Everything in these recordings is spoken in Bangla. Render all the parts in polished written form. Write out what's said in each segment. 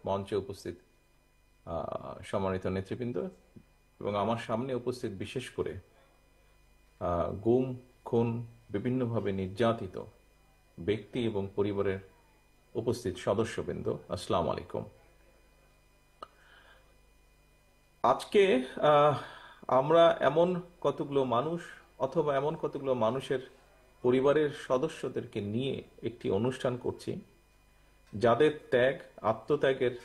মঞ্চে উপস্থিত সম্মানিত নেতৃবৃন্দ এবং আমার সামনে উপস্থিত বিশেষ করে গুম, খুন, বিভিন্নভাবে নির্যাতিত ব্যক্তি এবং পরিবারের উপস্থিত সদস্যবৃন্দ, আসসালামু আলাইকুম। আজকে আমরা এমন কতগুলো মানুষ অথবা এমন কতগুলো মানুষের পরিবারের সদস্যদেরকে নিয়ে একটি অনুষ্ঠান করছি, যাদের ত্যাগ, আত্মত্যাগের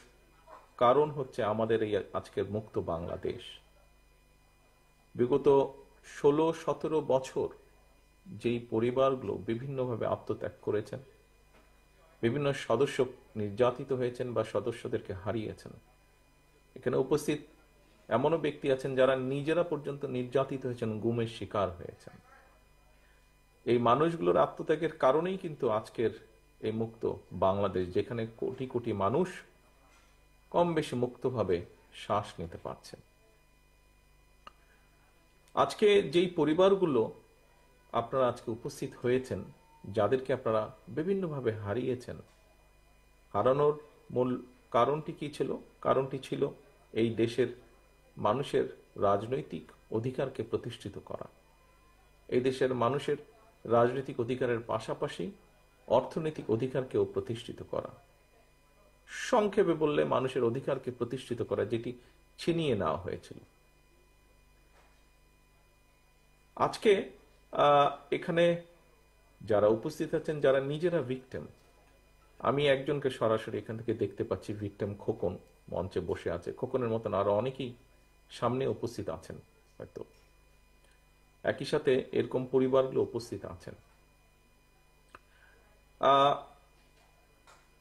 কারণ হচ্ছে আমাদের এই আজকের মুক্ত বাংলাদেশ। বিগত 16-17 বছর যেই পরিবারগুলো বিভিন্নভাবে আত্মত্যাগ করেছেন, বিভিন্ন সদস্য নির্যাতিত হয়েছেন বা সদস্যদেরকে হারিয়েছেন, এখানে উপস্থিত এমনও ব্যক্তি আছেন যারা নিজেরা পর্যন্ত নির্যাতিত হয়েছেন, গুমের শিকার হয়েছেন। এই মানুষগুলোর আত্মত্যাগের কারণেই কিন্তু আজকের এই মুক্ত বাংলাদেশ, যেখানে কোটি কোটি মানুষ কম বেশি মুক্তভাবে শ্বাস নিতে পারছেন। আজকে যেই পরিবারগুলো আপনারা আজকে উপস্থিত হয়েছেন, যাদেরকে আপনারা বিভিন্নভাবে হারিয়েছেন, হারানোর মূল কারণটি কি ছিল? কারণটি ছিল এই দেশের মানুষের রাজনৈতিক অধিকারকে প্রতিষ্ঠিত করা, এই দেশের মানুষের রাজনৈতিক অধিকারের পাশাপাশি অর্থনৈতিক অধিকারকেও প্রতিষ্ঠিত করা। সংক্ষেপে বললে মানুষের অধিকারকে প্রতিষ্ঠিত করা, যেটি ছিনিয়ে নেওয়া হয়েছিল। আজকে এখানে যারা উপস্থিত আছেন, যারা নিজেরা ভিকটিম, আমি একজনকে সরাসরি এখান থেকে দেখতে পাচ্ছি, ভিকটিম খোকন মঞ্চে বসে আছে। খোকনের মতন আরো অনেকেই সামনে উপস্থিত আছেন, হয়তো একই সাথে এরকম পরিবারগুলো উপস্থিত আছেন।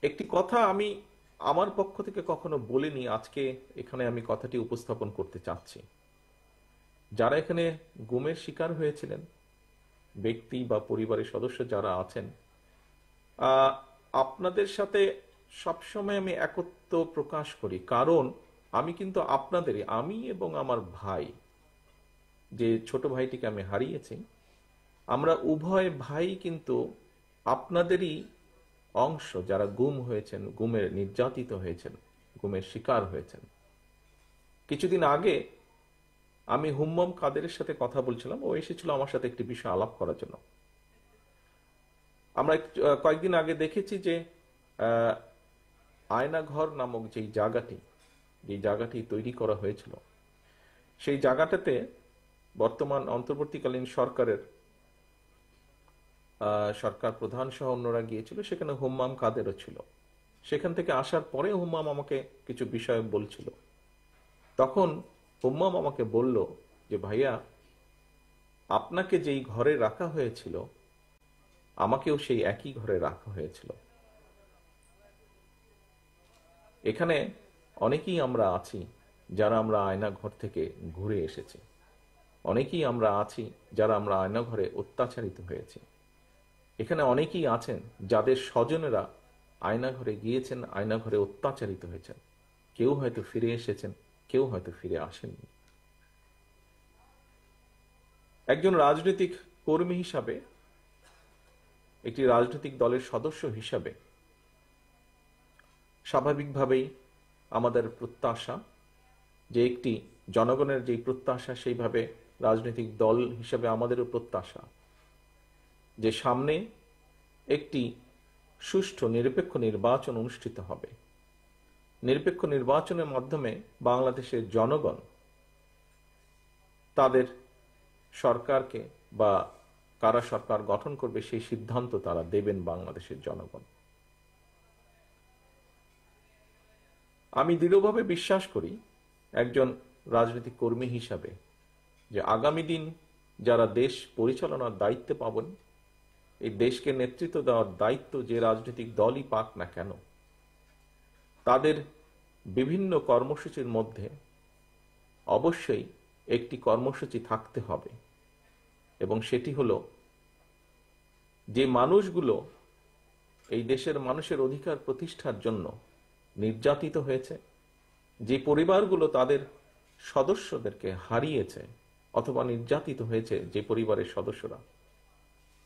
একটি কথা আমি আমার পক্ষ থেকে কখনো বলিনি, আজকে এখানে আমি কথাটি উপস্থাপন করতে চাচ্ছি। যারা এখানে গুমের শিকার হয়েছিলেন, ব্যক্তি বা পরিবারের সদস্য যারা আছেন, আপনাদের সাথে সবসময় আমি একত্ব প্রকাশ করি, কারণ আমি কিন্তু আপনাদেরই, আমি এবং আমার ভাই, যে ছোট ভাইটিকে আমি হারিয়েছি, আমরা উভয় ভাই কিন্তু আপনাদেরই অংশ, যারা গুম হয়েছেন, গুমের নির্যাতিত হয়েছেন, গুমের শিকার হয়েছেন। কিছুদিন আগে আমি হুম্মম কাদেরের সাথে কথা বলছিলাম, ও এসেছিল আমার সাথে একটি বিষয় আলাপ করার জন্য। আমরা কয়েকদিন আগে দেখেছি যে আয়নাঘর নামক যেই জায়গাটি তৈরি করা হয়েছিল, সেই জায়গাটাতে বর্তমান অন্তর্বর্তীকালীন সরকার প্রধান সহ অন্যরা গিয়েছিল, সেখানে হুম্মাম কাদেরও ছিল। সেখান থেকে আসার পরে হুম্মাম আমাকে কিছু বিষয় বলছিল। তখন হুম্মাম আমাকে বলল যে, ভাইয়া, আপনাকে যেই ঘরে রাখা হয়েছিল, আমাকেও সেই একই ঘরে রাখা হয়েছিল। এখানে অনেকেই আমরা আছি যারা আমরা আয়নাঘর থেকে ঘুরে এসেছি, অনেকেই আমরা আছি যারা আমরা আয়নাঘরে অত্যাচারিত হয়েছি। এখানে অনেকেই আছেন যাদের স্বজনেরা আয়নাঘরে গিয়েছেন, আয়নাঘরে অত্যাচারিত হয়েছেন। কেউ হয়তো ফিরে এসেছেন, কেউ হয়তো ফিরে আসেননি। একজন রাজনৈতিক কর্মী হিসাবে, একটি রাজনৈতিক দলের সদস্য হিসাবে স্বাভাবিকভাবেই আমাদের প্রত্যাশা যে, একটি জনগণের যেই প্রত্যাশা, সেইভাবে রাজনৈতিক দল হিসাবে আমাদেরও প্রত্যাশা যে সামনে একটি সুষ্ঠু নিরপেক্ষ নির্বাচন অনুষ্ঠিত হবে। নিরপেক্ষ নির্বাচনের মাধ্যমে বাংলাদেশের জনগণ তাদের সরকারকে বা কারা সরকার গঠন করবে সেই সিদ্ধান্ত তারা দেবেন বাংলাদেশের জনগণ। আমি দৃঢ়ভাবে বিশ্বাস করি একজন রাজনৈতিক কর্মী হিসাবে যে আগামী দিন যারা দেশ পরিচালনার দায়িত্বে পাবেন, এই দেশকে নেতৃত্ব দেওয়ার দায়িত্ব যে রাজনৈতিক দলই পাক না কেন, তাদের বিভিন্ন কর্মসূচির মধ্যে অবশ্যই একটি কর্মসূচি থাকতে হবে, এবং সেটি হলো যে মানুষগুলো এই দেশের মানুষের অধিকার প্রতিষ্ঠার জন্য নির্যাতিত হয়েছে, যে পরিবারগুলো তাদের সদস্যদেরকে হারিয়েছে অথবা নির্যাতিত হয়েছে, যে পরিবারের সদস্যরা,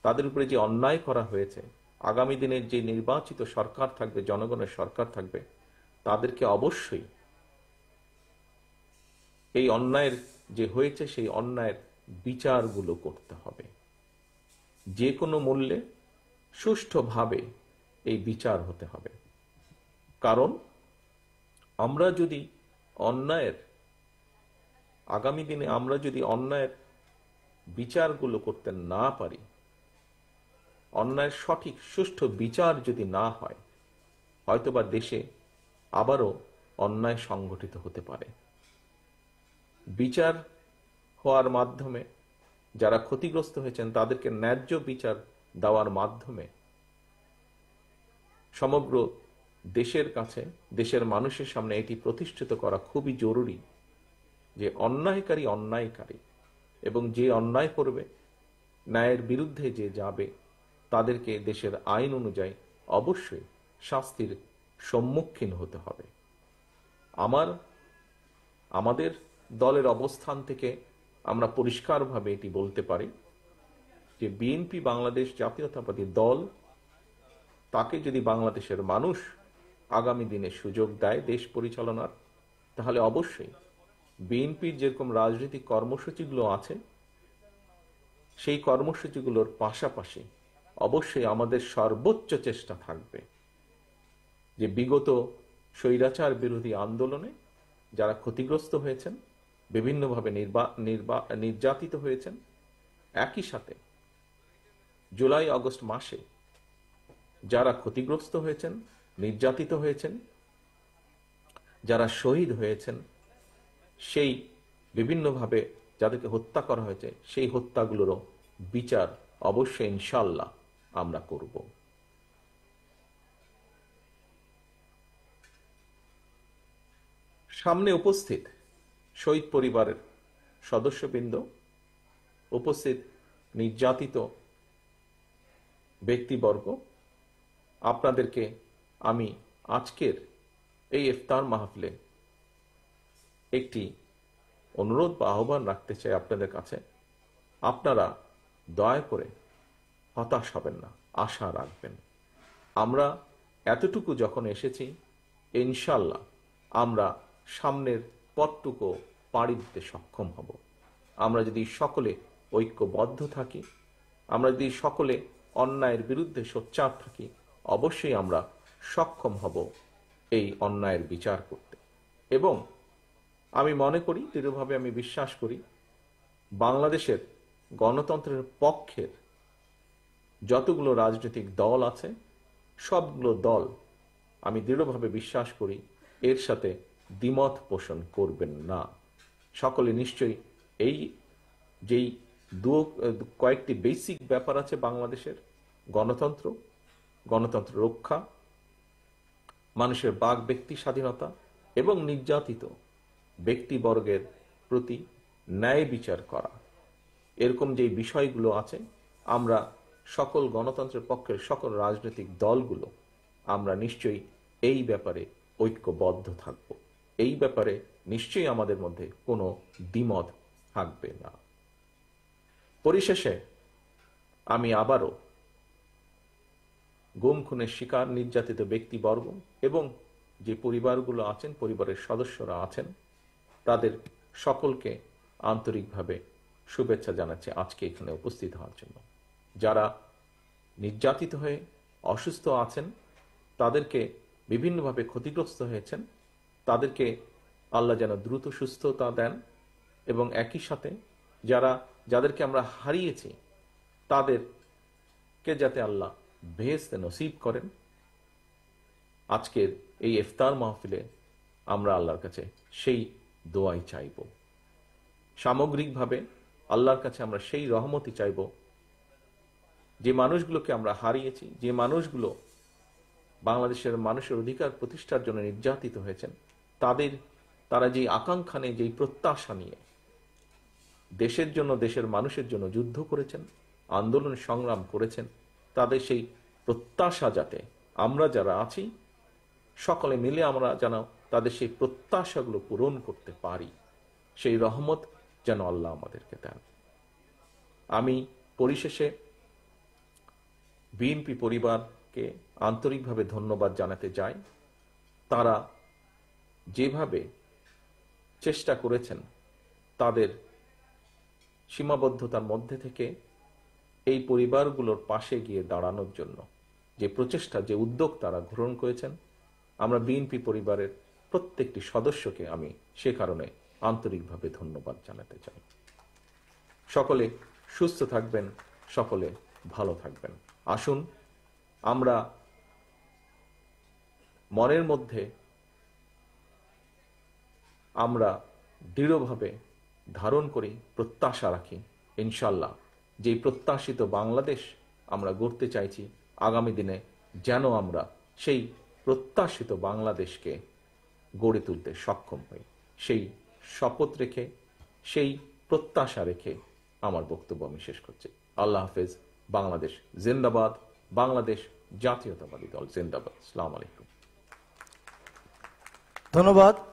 তাদের উপরে যে অন্যায় করা হয়েছে, আগামী দিনের যে নির্বাচিত সরকার থাকবে, জনগণের সরকার থাকবে, তাদেরকে অবশ্যই এই অন্যায়ের যে হয়েছে সেই অন্যায়ের বিচারগুলো করতে হবে। যে কোনো মূল্যে সুষ্ঠুভাবে এই বিচার হতে হবে। কারণ আমরা যদি অন্যায়ের আগামী দিনে আমরা যদি অন্যায়ের বিচারগুলো করতে না পারি, অন্যায়ের সঠিক সুষ্ঠু বিচার যদি না হয়, হয়তোবা দেশে আবারও অন্যায় সংগঠিত হতে পারে। বিচার হওয়ার মাধ্যমে যারা ক্ষতিগ্রস্ত হয়েছেন তাদেরকে ন্যায্য বিচার দেওয়ার মাধ্যমে সমগ্র দেশের কাছে, দেশের মানুষের সামনে এটি প্রতিষ্ঠিত করা খুবই জরুরি যে অন্যায়কারী অন্যায়কারী, এবং যে অন্যায় করবে, ন্যায়ের বিরুদ্ধে যে যাবে, তাদেরকে দেশের আইন অনুযায়ী অবশ্যই শাস্তির সম্মুখীন হতে হবে। আমাদের দলের অবস্থান থেকে আমরা পরিষ্কারভাবে এটি বলতে পারি যে বিএনপি বাংলাদেশ জাতীয়তাবাদী দল, তাকে যদি বাংলাদেশের মানুষ আগামী দিনে সুযোগ দেয় দেশ পরিচালনার, তাহলে অবশ্যই বিএনপির যেরকম রাজনৈতিক কর্মসূচিগুলো আছে সেই কর্মসূচিগুলোর পাশাপাশি অবশ্যই আমাদের সর্বোচ্চ চেষ্টা থাকবে যে বিগত স্বৈরাচার বিরোধী আন্দোলনে যারা ক্ষতিগ্রস্ত হয়েছেন, বিভিন্নভাবে নির্যাতিত হয়েছেন, একই সাথে জুলাই আগস্ট মাসে যারা ক্ষতিগ্রস্ত হয়েছেন, নির্যাতিত হয়েছেন, যারা শহীদ হয়েছেন, সেই বিভিন্নভাবে যাদেরকে হত্যা করা হয়েছে সেই হত্যাগুলোরও বিচার অবশ্যই ইনশাআল্লাহ আমরা করব। সামনে উপস্থিত শহীদ পরিবারের সদস্যবৃন্দ, উপস্থিত নির্যাতিত ব্যক্তিবর্গ, আপনাদেরকে আমি আজকের এই ইফতার মাহফিলে একটি অনুরোধ বা আহ্বান রাখতে চাই আপনাদের কাছে। আপনারা দয়া করে হতাশ হবেন না, আশা রাখবেন। আমরা এতটুকু যখন এসেছি, ইনশাআল্লাহ আমরা সামনের পথটুকু পাড়ি দিতে সক্ষম হব। আমরা যদি সকলে ঐক্যবদ্ধ থাকি, আমরা যদি সকলে অন্যায়ের বিরুদ্ধে সোচ্চার থাকি, অবশ্যই আমরা সক্ষম হব এই অন্যায়ের বিচার করতে। এবং আমি মনে করি, দৃঢ়ভাবে আমি বিশ্বাস করি, বাংলাদেশের গণতন্ত্রের পক্ষের যতগুলো রাজনৈতিক দল আছে, সবগুলো দল আমি দৃঢ়ভাবে বিশ্বাস করি এর সাথে দ্বিমত পোষণ করবেন না। সকলে নিশ্চয়ই এই যেই কয়েকটি বেসিক ব্যাপার আছে বাংলাদেশের, গণতন্ত্র, গণতন্ত্র রক্ষা, মানুষের বাক ব্যক্তি স্বাধীনতা এবং নির্যাতিত ব্যক্তিবর্গের প্রতি ন্যায় বিচার করা, এরকম যে বিষয়গুলো আছে, আমরা সকল গণতন্ত্রের পক্ষের সকল রাজনৈতিক দলগুলো আমরা নিশ্চয়ই এই ব্যাপারে ঐক্যবদ্ধ থাকব। এই ব্যাপারে নিশ্চয়ই আমাদের মধ্যে কোনো দ্বিমত থাকবে না। পরিশেষে আমি আবারও গুম খুনের শিকার নির্যাতিত ব্যক্তিবর্গ এবং যে পরিবারগুলো আছেন, পরিবারের সদস্যরা আছেন, তাদের সকলকে আন্তরিকভাবে শুভেচ্ছা জানাচ্ছি আজকে এখানে উপস্থিত হওয়ার জন্য। যারা নির্যাতিত হয়ে অসুস্থ আছেন, তাদেরকে বিভিন্নভাবে ক্ষতিগ্রস্ত হয়েছেন, তাদেরকে আল্লাহ যেন দ্রুত সুস্থতা দেন, এবং একই সাথে যাদেরকে আমরা হারিয়েছি তাদেরকে যাতে আল্লাহ বেহেশতে নসিব করেন। আজকের এই ইফতার মাহফিলে আমরা আল্লাহর কাছে সেই দোয়াই চাইব। সামগ্রিকভাবে আল্লাহর কাছে আমরা সেই রহমতই চাইব, যে মানুষগুলোকে আমরা হারিয়েছি, যে মানুষগুলো বাংলাদেশের মানুষের অধিকার প্রতিষ্ঠার জন্য নির্যাতিত হয়েছেন, তারা যেই আকাঙ্ক্ষা নিয়ে, যেই প্রত্যাশা নিয়ে দেশের জন্য, দেশের মানুষের জন্য যুদ্ধ করেছেন, আন্দোলন সংগ্রাম করেছেন, তাদের সেই প্রত্যাশা যাতে আমরা যারা আছি সকলে মিলে আমরা যেন তাদের সেই প্রত্যাশাগুলো পূরণ করতে পারি, সেই রহমত যেন আল্লাহ আমাদেরকে দেন। আমি পরিশেষে বিএনপি পরিবারকে আন্তরিকভাবে ধন্যবাদ জানাতে চাই। তারা যেভাবে চেষ্টা করেছেন তাদের সীমাবদ্ধতার মধ্যে থেকে এই পরিবারগুলোর পাশে গিয়ে দাঁড়ানোর জন্য যে প্রচেষ্টা, যে উদ্যোগ তারা গ্রহণ করেছেন, আমরা বিএনপি পরিবারের প্রত্যেকটি সদস্যকে আমি সে কারণে আন্তরিকভাবে ধন্যবাদ জানাতে চাই। সকলে সুস্থ থাকবেন, সকলে ভালো থাকবেন। আসুন আমরা মনের মধ্যে আমরা দৃঢ়ভাবে ধারণ করি, প্রত্যাশা রাখি, ইনশাল্লাহ যেই প্রত্যাশিত বাংলাদেশ আমরা গড়তে চাইছি আগামী দিনে, যেন আমরা সেই প্রত্যাশিত বাংলাদেশকে গড়ে তুলতে সক্ষম হই। সেই শপথ রেখে, সেই প্রত্যাশা রেখে আমার বক্তব্য আমি শেষ করছি। আল্লাহ হাফেজ। বাংলাদেশ জিন্দাবাদ। বাংলাদেশ জাতীয়তাবাদী দল জিন্দাবাদ। আসসালামু আলাইকুম। ধন্যবাদ।